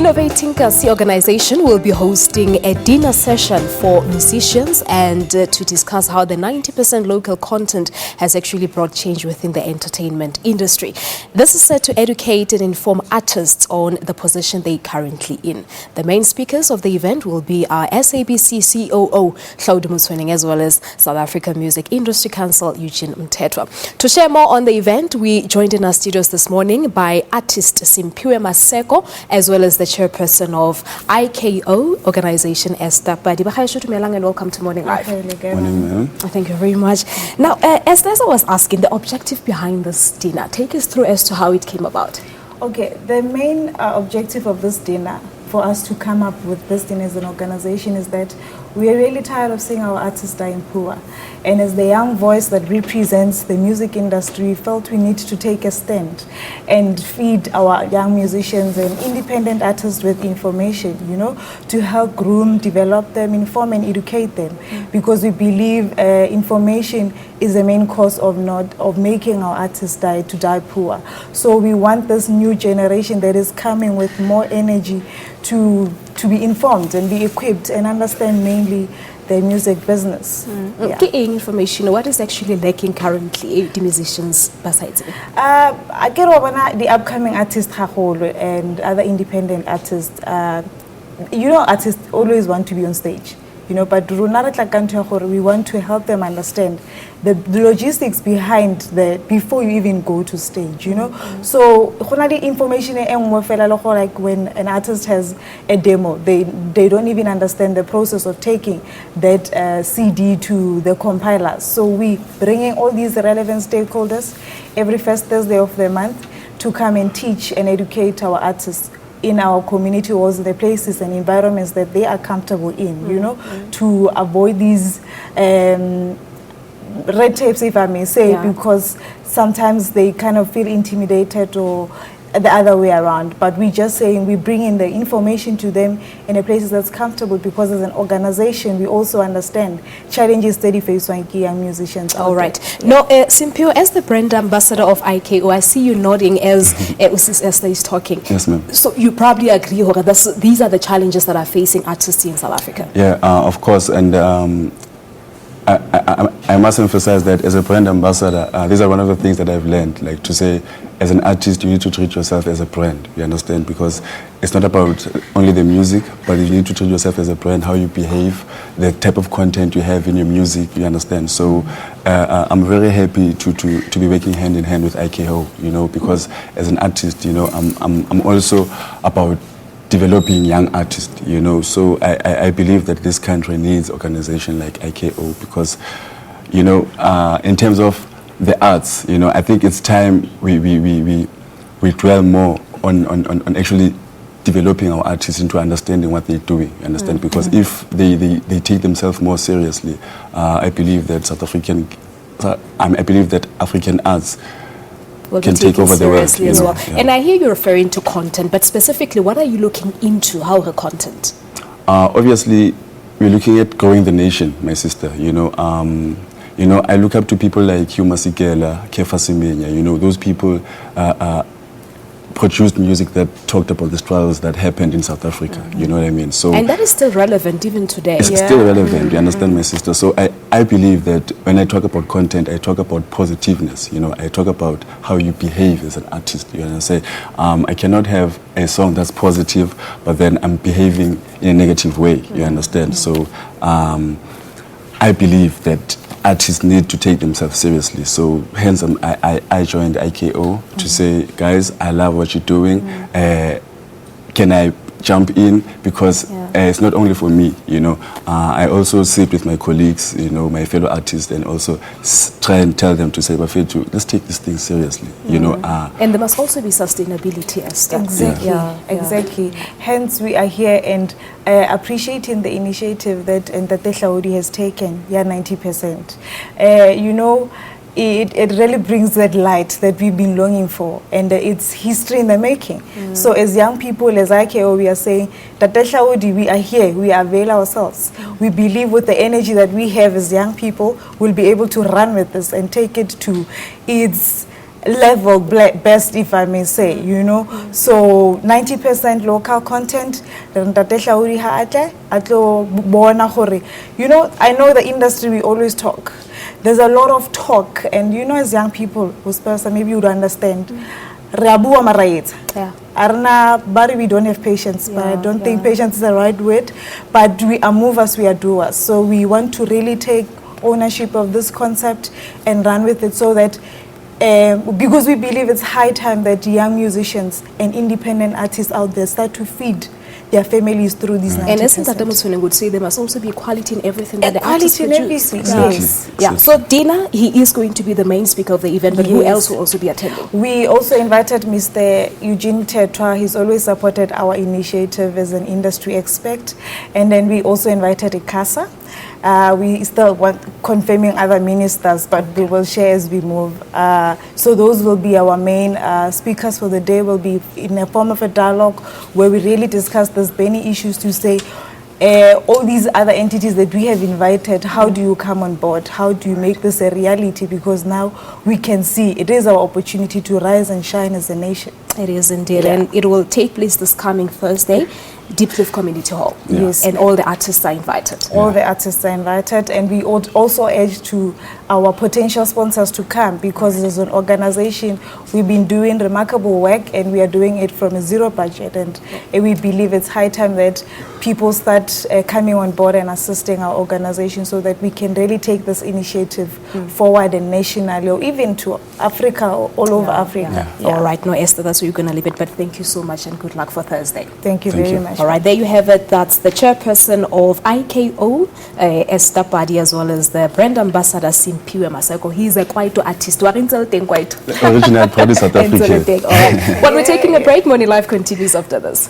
Innovating Kasi Organisation will be hosting a dinner session for musicians and to discuss how the 90% local content has actually brought change within the entertainment industry. This is set to educate and inform artists on the position they currently in. The main speakers of the event will be our SABC COO Hlaudi Motsoeneng as well as South African Music Industry Council Eugene Mthethwa. To share more on the event, we joined in our studios this morning by artist Simphiwe Maseko as well as the chairperson of IKO Organization Esther Padi. And welcome to Morning Live. Morning, ma'am. Thank you very much. Now, as I was asking, the objective behind this dinner, take us through as to how it came about. Okay, the main objective of this dinner, for us to come up with this dinner as an organization, is that we are really tired of seeing our artists dying poor. And as the young voice that represents the music industry, we felt we need to take a stand and feed our young musicians and independent artists with information, to help groom, develop them, inform and educate them. Because we believe information is the main cause of making our artists die poor. So we want this new generation that is coming with more energy to be informed and be equipped and understand mainly the music business. Information, what is actually lacking currently, the musicians besides it? I get the upcoming artists and other independent artists. Artists always want to be on stage. But we want to help them understand the logistics behind before you even go to stage, So the information like when an artist has a demo, they don't even understand the process of taking that CD to the compilers. So we bringing all these relevant stakeholders every first Thursday of the month to come and teach and educate our artists in our community halls, the places and environments that they are comfortable in, to avoid these red tapes, if I may say, because sometimes they kind of feel intimidated or the other way around. But we're just saying we bring in the information to them in a place that's comfortable, because as an organization, we also understand challenges steady face young musicians. All right. Now, Simphiwe, as the brand ambassador of IKO, I see you nodding as Esther is talking. Yes, ma'am. So you probably agree, these are the challenges that are facing artists in South Africa. Yeah, of course. And I must emphasize that as a brand ambassador, these are one of the things that I've learned, like to say, as an artist, you need to treat yourself as a brand, you understand? Because it's not about only the music, but you need to treat yourself as a brand, how you behave, the type of content you have in your music, you understand? So I'm very happy to be working hand in hand with IKO, because as an artist, I'm also about developing young artists, So I believe that this country needs organization like IKO because, in terms of the arts, I think it's time we dwell more on actually developing our artists into understanding what they're doing, you understand? Because if they take themselves more seriously, I believe that African arts can take over the world as well. Yeah. And I hear you referring to content, but specifically, what are you looking into? How the content? Obviously, we're looking at growing the nation, my sister. I look up to people like Hugh Masekela, Kefa Semenya. Those people produced music that talked about the struggles that happened in South Africa. You know what I mean? So, and that is still relevant even today. It's still relevant. You understand, my sister? So I believe that when I talk about content, I talk about positiveness. I talk about how you behave as an artist. You understand? I cannot have a song that's positive, but then I'm behaving in a negative way. You understand? So I believe that artists need to take themselves seriously. So hence I joined IKO to say, guys, I love what you're doing. Can I jump in? Because it's not only for me, I also sit with my colleagues, my fellow artists, and also try and tell them to say, let's take this thing seriously, and there must also be sustainability as that. Exactly, exactly. Hence we are here and appreciating the initiative that Hlaudi has taken, 90%. It really brings that light that we've been longing for, and it's history in the making. So as young people, as IKO, we are saying that Hlaudi, we are here, we avail ourselves. We believe with the energy that we have as young people, we'll be able to run with this and take it to its level best, if I may say, you know. So 90% local content. You know, I know the industry, we always talk. There's a lot of talk, and you know, as young people, maybe you would understand. Yeah. Arna, we don't have patience, but I don't think patience is the right word. But we are movers, we are doers. So we want to really take ownership of this concept and run with it, so that because we believe it's high time that young musicians and independent artists out there start to feed their families through these 90%. And as Dr. Motsoeneng would say, there must also be equality in everything that the artists Equality in produce. everything, yes. Yeah. So Dina, he is going to be the main speaker of the event, but who else will also be attending? We also invited Mr. Eugene Mthethwa. He's always supported our initiative as an industry expert. And then we also invited IKASA. We still want confirming other ministers, but we will share as we move. So those will be our main speakers for the day. Will be in a form of a dialogue where we really discuss these many issues to say, all these other entities that we have invited, how do you come on board? How do you make this a reality? Because now we can see it is our opportunity to rise and shine as a nation. It is indeed, and it will take place this coming Thursday, Deep Cliff Community Hall. Yes. And all the artists are invited. All the artists are invited, and we also urge to our potential sponsors to come, because as an organization, we've been doing remarkable work, and we are doing it from a zero budget, and we believe it's high time that people start coming on board and assisting our organization, so that we can really take this initiative forward and nationally, or even to Africa, or all over Africa. All right, no, Esther, that's where you're going to leave it, but thank you so much and good luck for Thursday. Thank you very much. All right, there you have it. That's the chairperson of IKO, Esther Padi, as well as the brand ambassador, Simphiwe Maseko. He's a quite artist. Original, probably South African. All right. Well, we're taking a break. Morning Live continues after this.